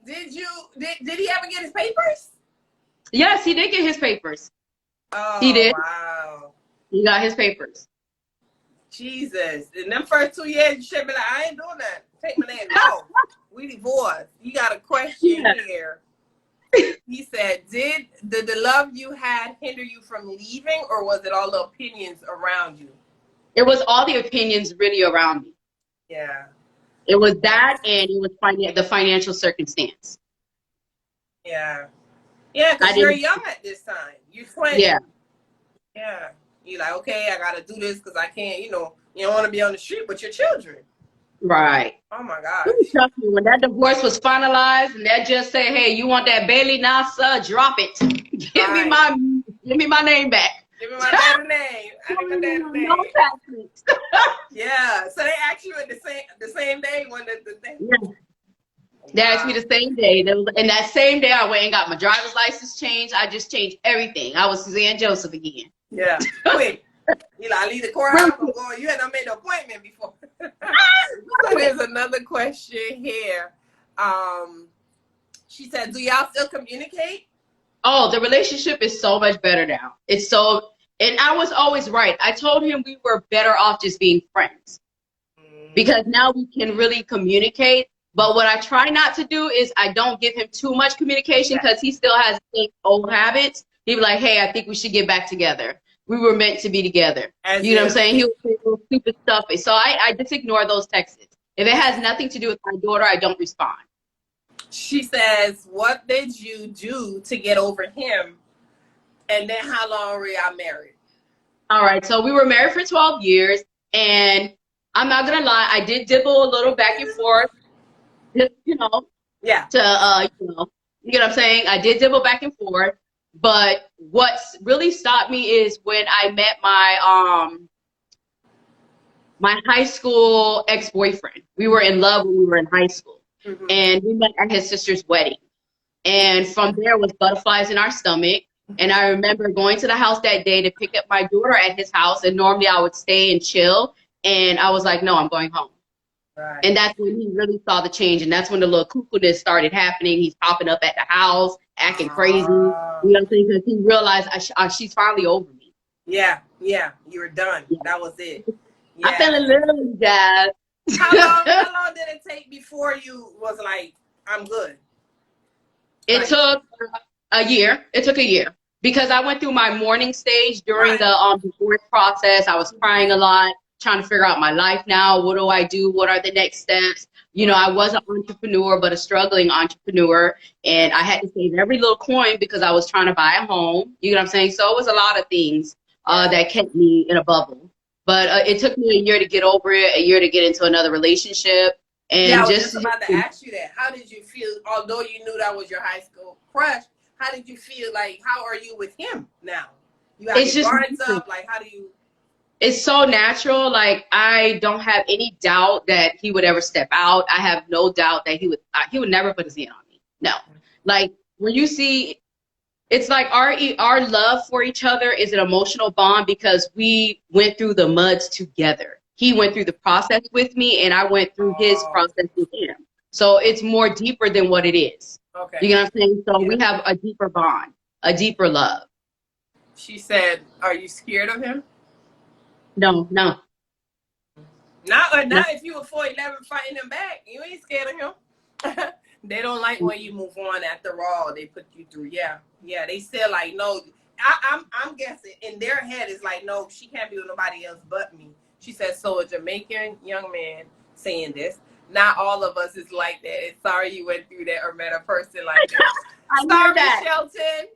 did he ever get his papers? Yes, he did get his papers. Oh, he did. Wow. He got his papers. Jesus. In them first 2 years, you should be like, I ain't doing that. Take my name. No. We divorced. You got a question here. He said, did the love you had hinder you from leaving, or was it all the opinions around you? It was all the opinions really around me. Yeah. It was that, and it was the financial circumstance. Yeah. Yeah, because you're young at this time. You're 20. Yeah. Yeah. You're like, okay, I got to do this because I can't, you don't want to be on the street with your children. Right. Oh, my God. Trust me, when that divorce was finalized and that just said, hey, you want that Bailey now, sir, drop it. Give me my name back. Give me my daddy name. I need my daddy name. No attachments. Yeah. So they asked you at the same day when the thing. Yeah. They asked me the same day. And that same day I went and got my driver's license changed. I just changed everything. I was Suzane Joseph again. Yeah. Wait. I leave the courthouse. I'm going. You had not made an appointment before. So there's another question here. She said, do y'all still communicate? Oh, the relationship is so much better now. And I was always right. I told him we were better off just being friends because now we can really communicate. But what I try not to do is I don't give him too much communication because he still has old habits. He'd be like, hey, I think we should get back together. We were meant to be together. You know what I'm saying? He would say little stupid stuff. So I just ignore those texts. If it has nothing to do with my daughter, I don't respond. She says, what did you do to get over him? And then how long were y'all married? All right. So we were married for 12 years. And I'm not going to lie. I did dibble a little back and forth. Just, Yeah. To, you know what I'm saying? I did dibble back and forth. But what's really stopped me is when I met my high school ex-boyfriend. We were in love when we were in high school. Mm-hmm. And we met at his sister's wedding. And from there was butterflies in our stomach. And I remember going to the house that day to pick up my daughter at his house. And normally I would stay and chill. And I was like, no, I'm going home. Right. And that's when he really saw the change. And that's when the little cuckoo-ness started happening. He's popping up at the house, acting crazy. You know what I'm saying? Because he realized she's finally over me. Yeah, yeah, you were done. Yeah. That was it. I fell Yeah. in love, guys. How long did it take before you was like, I'm good? It took a year. It took a year because I went through my mourning stage during the divorce process. I was crying a lot, trying to figure out my life now. What do I do? What are the next steps? You know, I was an entrepreneur, but a struggling entrepreneur, and I had to save every little coin because I was trying to buy a home. You know what I'm saying? So it was a lot of things that kept me in a bubble. But it took me a year to get over it, a year to get into another relationship. And I was just about to ask you that. How did you feel, although you knew that was your high school crush, how did you feel? Like, how are you with him now? You have your guards up? Like, how do you? It's so natural. Like, I don't have any doubt that he would ever step out. I have no doubt that he would never put his hand on me. No. Like, when you see, it's like our love for each other is an emotional bond because we went through the muds together. He went through the process with me, and I went through his process with him. So it's more deeper than what it is. Okay. You know what I'm saying? So we have a deeper bond, a deeper love. She said, "Are you scared of him?" No. Not if you were 4'11" fighting him back. You ain't scared of him. They don't like when you move on after all. They put you through. Yeah. They still like, no. I'm guessing in their head is like, no, she can't be with nobody else but me. She said, so a Jamaican young man saying this. Not all of us is like that. And sorry you went through that or met a person like that. Sorry, Shelton.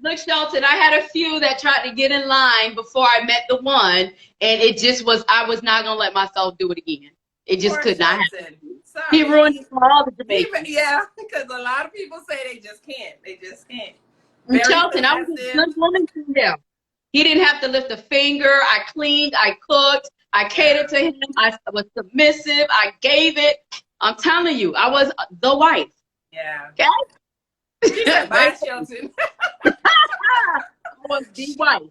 Look, Shelton, I had a few that tried to get in line before I met the one, and it just was, I was not going to let myself do it again. It just could not happen. Sorry. He ruined it for all the Jamaicans. Yeah, because a lot of people say they just can't. They just can't. And Shelton, I was a good woman to him. He didn't have to lift a finger. I cleaned, I cooked, I catered to him. I was submissive. I gave it. I'm telling you, I was the wife. Yeah. Okay? She said, bye, Shelton. I was the wife.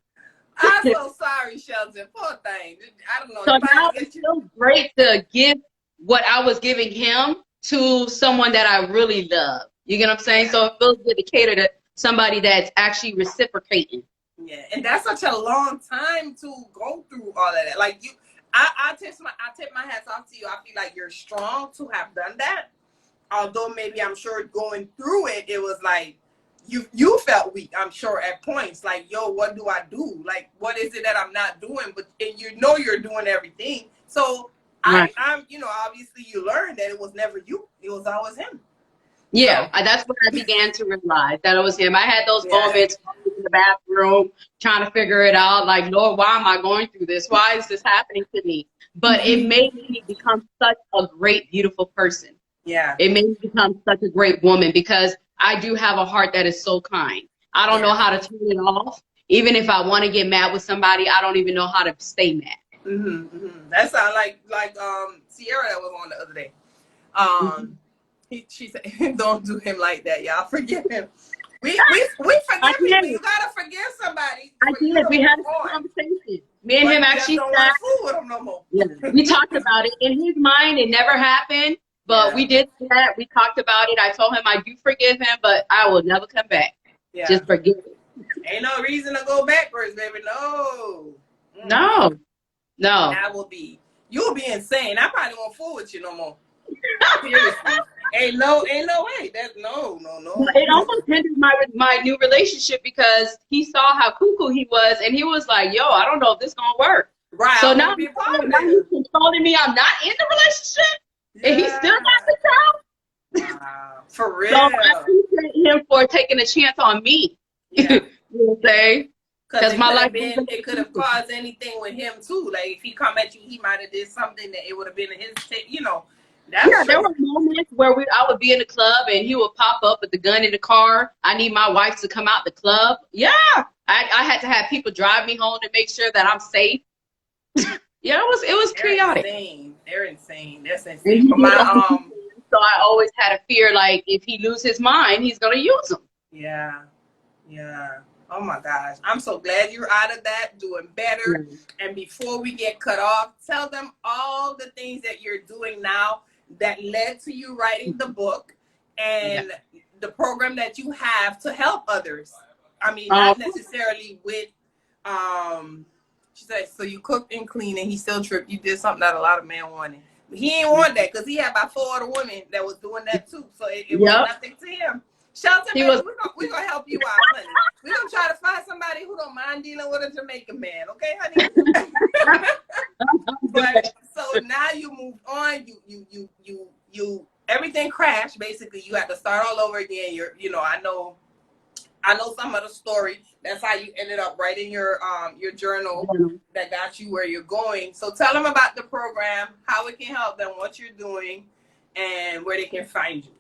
I'm so sorry, Shelton. Poor thing. I don't know. So now it's so great to give what I was giving him to someone that I really love. You get what I'm saying? So it feels good to cater to somebody that's actually reciprocating. Yeah, and that's such a long time to go through all of that. Like I tip my hats off to you. I feel like you're strong to have done that. Although maybe I'm sure going through it, it was like you felt weak. I'm sure at points like, yo, what do I do? Like, what is it that I'm not doing? But and you know you're doing everything. So I'm obviously you learned that it was never you. It was always him. Yeah, that's when I began to realize that it was him. I had those moments in the bathroom trying to figure it out. Like, Lord, why am I going through this? Why is this happening to me? But it made me become such a great, beautiful person. Yeah. It made me become such a great woman because I do have a heart that is so kind. I don't know how to turn it off. Even if I want to get mad with somebody, I don't even know how to stay mad. That sounds like Sierra that was on the other day. She said, "Don't do him like that, y'all. Forgive him. We forgive him. You gotta forgive somebody." I did. We had a conversation. Me and him actually sat. With him no more. Yeah, we talked about it. In his mind, it never happened, but we did that. We talked about it. I told him I do forgive him, but I will never come back. Yeah. Just forgive him. Ain't no reason to go backwards, baby. No. No. That will be. You'll be insane. I probably won't fool with you no more. Seriously. Ain't no way. That's no. It almost hindered my new relationship because he saw how cuckoo he was, and he was like, "Yo, I don't know if this gonna work." Right. So now he's controlling me. I'm not in the relationship, and he still got the job. Wow. For real. So I appreciate him for taking a chance on me. Yeah. You know what I'm saying? Because my life, it could have caused anything with him too. Like if he come at you, he might have did something that it would have been his. There were moments where I would be in the club and he would pop up with the gun in the car. I need my wife to come out the club. Yeah, I had to have people drive me home to make sure that I'm safe. Yeah, it was chaotic. They're insane. That's insane. So I always had a fear like if he loses his mind, he's gonna use them. Yeah. Oh my gosh. I'm so glad you're out of that, doing better. And before we get cut off, tell them all the things that you're doing now that led to you writing the book and the program that you have to help others. I mean, not necessarily with She said, so you cooked and cleaned and he still tripped. You did something that a lot of men wanted. But he ain't want that because he had about 4 other women that was doing that too. So it was nothing to him. Shelter, baby, we're going to help you out, honey. We're going to try to find somebody who don't mind dealing with a Jamaican man. Okay, honey? But so now you moved on. You everything crashed. Basically, you had to start all over again. I know some of the story. That's how you ended up writing your journal that got you where you're going. So tell them about the program, how it can help them, what you're doing, and where they can find you.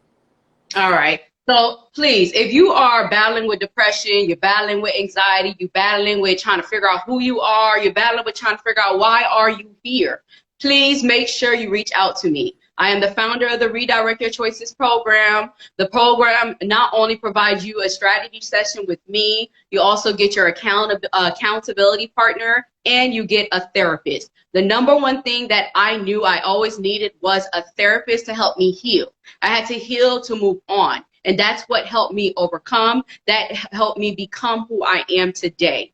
All right. So please, if you are battling with depression, you're battling with anxiety, you're battling with trying to figure out who you are, you're battling with trying to figure out why are you here, please make sure you reach out to me. I am the founder of the Redirect Your Choices program. The program not only provides you a strategy session with me, you also get your accountability partner, and you get a therapist. The number one thing that I knew I always needed was a therapist to help me heal. I had to heal to move on. And that's what helped me overcome. That helped me become who I am today.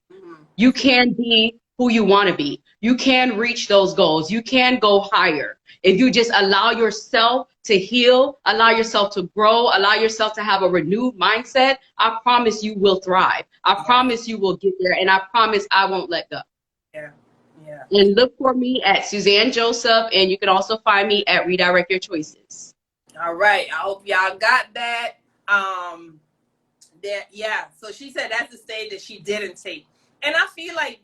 You can be who you want to be. You can reach those goals. You can go higher. If you just allow yourself to heal, allow yourself to grow, allow yourself to have a renewed mindset, I promise you will thrive. I promise you will get there. And I promise I won't let go. Yeah. And look for me at Suzane Joseph. And you can also find me at Redirect Your Choices. All right. I hope y'all got that. So she said that's the stage that she didn't take. And I feel like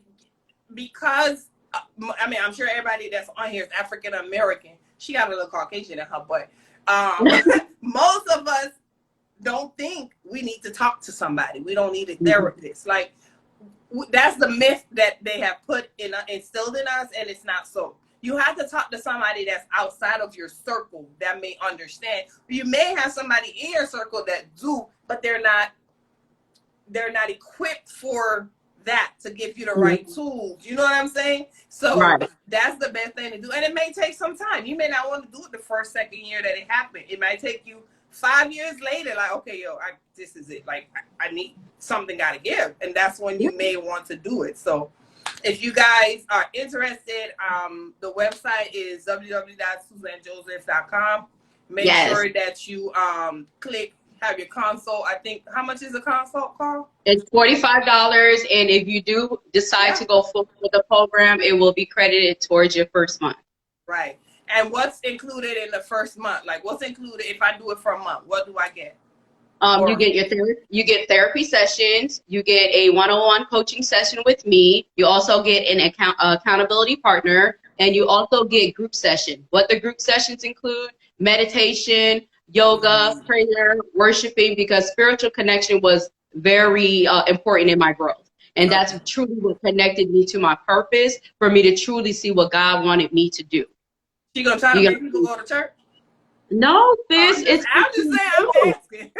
because, I'm sure everybody that's on here is African American. She got a little Caucasian in her butt. Most of us don't think we need to talk to somebody. We don't need a therapist. Like, that's the myth that they have instilled in us, and it's not so. You have to talk to somebody that's outside of your circle that may understand. You may have somebody in your circle that do, but they're not equipped for that to give you the right tools. You know what I'm saying? So that's the best thing to do. And it may take some time. You may not want to do it the first, second year that it happened. It might take you 5 years later, like, okay, this is it. Like, I need something got to give. And that's when you may want to do it. So if you guys are interested, the website is www.suzanejoseph.com. Make sure that you have your consult. I think, how much is a consult, Carl? It's $45, and if you do decide to go full with the program, it will be credited towards your first month. Right. And what's included in the first month? Like, what's included if I do it for a month? What do I get? You get therapy sessions. You get a one-on-one coaching session with me. You also get an accountability partner, and you also get group session. What the group sessions include: meditation, yoga, prayer, worshiping, because spiritual connection was very important in my growth. And that's truly what connected me to my purpose, for me to truly see what God wanted me to do. You gonna try to make people go to church? No, sis. I'm just saying, I'm asking.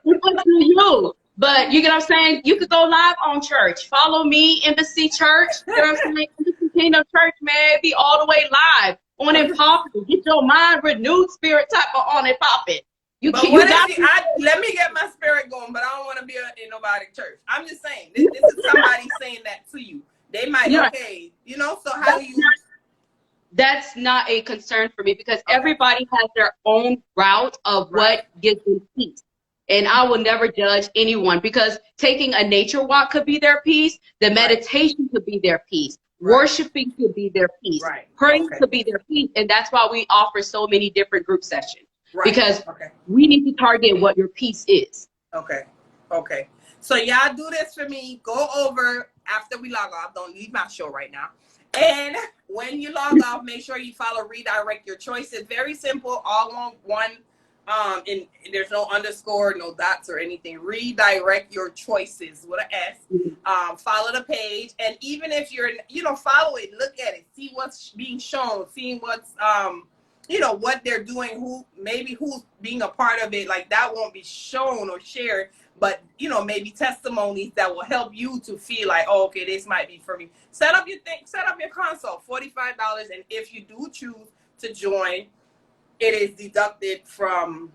It's up to you. But you get what I'm saying? You could go live on church. Follow me, Embassy Church. You know what I'm saying? Embassy Kingdom Church, man. Be all the way live. On and popping. Get your mind renewed, spirit type of on and popping. Let me get my spirit going, but I don't want to be in nobody's church. I'm just saying, this is somebody saying that to you. They might, so how do you... That's not a concern for me, because everybody has their own route of what gives them peace. And I will never judge anyone, because taking a nature walk could be their peace. The meditation could be their peace. Worshiping could be their peace. Praying could be their peace. And that's why we offer so many different group sessions. Because we need to target what your peace is. Okay. So y'all do this for me. Go over after we log off. Don't leave my show right now. And when you log off, make sure you follow Redirect Your Choices. Very simple, all on one. And there's no underscore, no dots or anything. Redirect Your Choices with an S. Follow the page, and even if you're, follow it, look at it, see what's being shown, seeing what's, what they're doing, who's being a part of it. Like, that won't be shown or shared, but maybe testimonies that will help you to feel like, oh, okay, this might be for me. Set up your consult, $45, and if you do choose to join, it is deducted from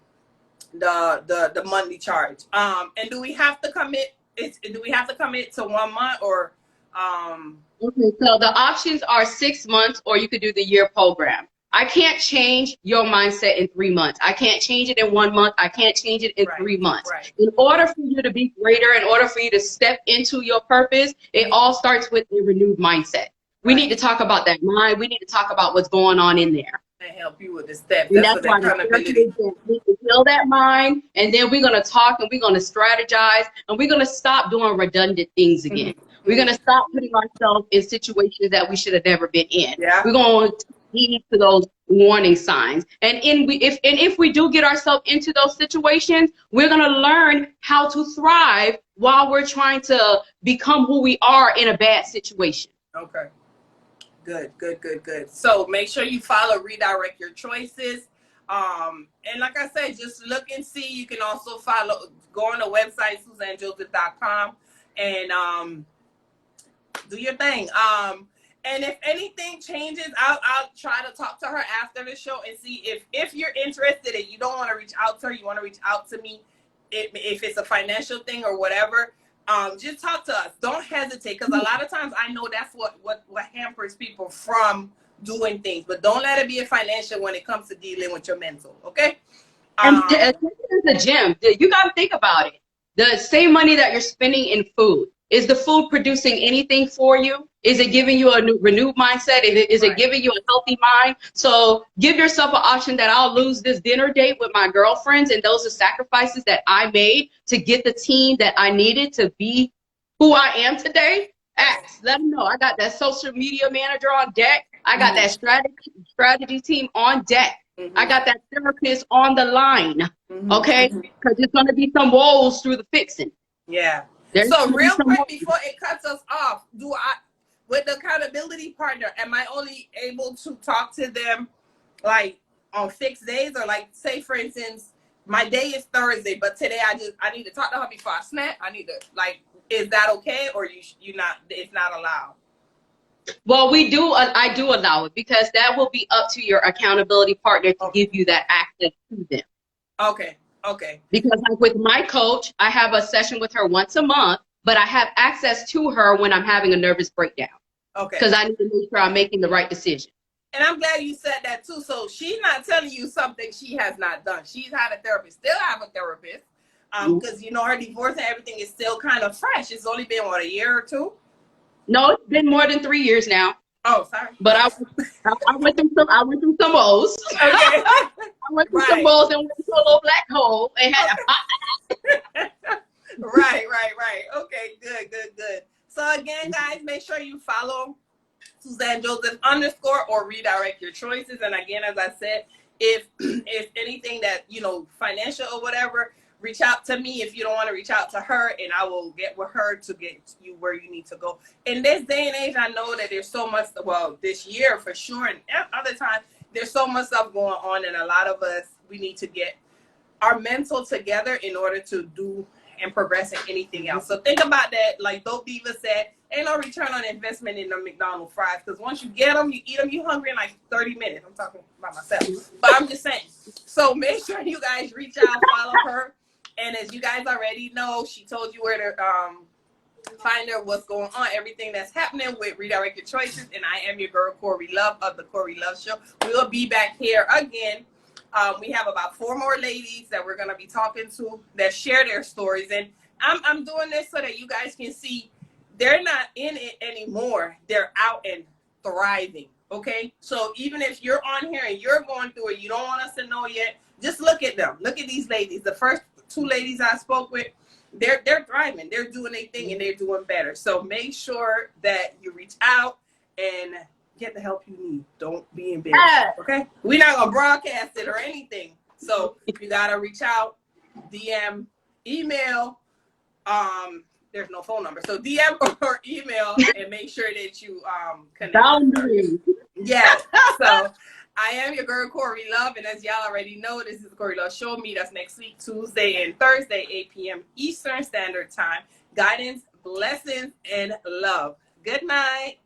the monthly charge. And do we have to commit? Do we have to commit to 1 month, or Okay, so the options are 6 months, or you could do the year program. I can't change your mindset in 3 months. I can't change it in 1 month. I can't change it in 3 months. Right. In order for you to be greater, in order for you to step into your purpose, it all starts with a renewed mindset. We need to talk about that mind. We need to talk about what's going on in there. And help you with the steps. And that's why we need to heal that mind, and then we're going to talk and we're going to strategize, and we're going to stop doing redundant things again. We're going to stop putting ourselves in situations that we should have never been in. Yeah. We're going to heed to those warning signs. And if we do get ourselves into those situations, we're going to learn how to thrive while we're trying to become who we are in a bad situation. Okay. Good. So make sure you follow Redirect Your Choices. And like I said, just look and see. You can also go on the website, SuzaneJoseph.com, and do your thing. And if anything changes, I'll try to talk to her after the show and see if you're interested and you don't want to reach out to her, you want to reach out to me, if it's a financial thing or whatever. Just talk to us. Don't hesitate, because a lot of times I know that's what hampers people from doing things. But don't let it be a financial when it comes to dealing with your mental. Okay. And the gym, you got to think about it. The same money that you're spending in food, is the food producing anything for you? Is it giving you a renewed mindset? Is it giving you a healthy mind? So give yourself an option that I'll lose this dinner date with my girlfriends, and those are sacrifices that I made to get the team that I needed to be who I am today. Ask, let them know. I got that social media manager on deck. I got that strategy team on deck. I got that therapist on the line. Okay? Because there's going to be some woes through the fixing. Yeah. So real quick before it cuts us off, with the accountability partner, am I only able to talk to them like on fixed days, or like, say for instance, my day is Thursday, but today I need to talk to her before I snap? I need to, like, is that okay, or it's not allowed? Well, I do allow it, because that will be up to your accountability partner to give you that access to them. Okay. Because like with my coach, I have a session with her once a month, but I have access to her when I'm having a nervous breakdown. Okay. Because I need to make sure I'm making the right decision. And I'm glad you said that too. So she's not telling you something she has not done. She's had a therapist, still have a therapist, because her divorce and everything is still kind of fresh. It's only been a year or two. No, it's been more than 3 years now. Oh, sorry. But I went through some woes. Okay. I went through some woes and went into a little black hole and had Right. Okay, good. So again, guys, make sure you follow Suzane Joseph _ or Redirect Your Choices. And again, as I said, if anything that, financial or whatever, reach out to me. If you don't want to reach out to her, and I will get with her to get you where you need to go. In this day and age, I know that there's so much, this year for sure, and other times, there's so much stuff going on, and a lot of us, we need to get our mental together in order to do and progress in anything else. So think about that. Like Dope Diva said, ain't no return on investment in the McDonald's fries, because once you get them, you eat them, you hungry in like 30 minutes. I'm talking about myself, but I'm just saying. So make sure you guys reach out, follow her. And as you guys already know, she told you where to find her, what's going on, everything that's happening with Redirect Your Choices. And I am your girl, Cori Love, of the Cori Love Show. We will be back here again. We have about 4 more ladies that we're going to be talking to that share their stories. And I'm doing this so that you guys can see they're not in it anymore. They're out and thriving. Okay? So even if you're on here and you're going through it, you don't want us to know yet, just look at them. Look at these ladies. The first 2 ladies I spoke with, they're thriving. They're doing their thing and they're doing better. So make sure that you reach out and get the help you need. Don't be embarrassed. Okay? We're not gonna broadcast it or anything. So you gotta reach out, DM, email. There's no phone number. So DM or email and make sure that you connect. Yeah. So I am your girl, Cori Love, and as y'all already know, this is the Cori Love Show. Meet us next week, Tuesday and Thursday, 8 p.m. Eastern Standard Time. Guidance, blessings, and love. Good night.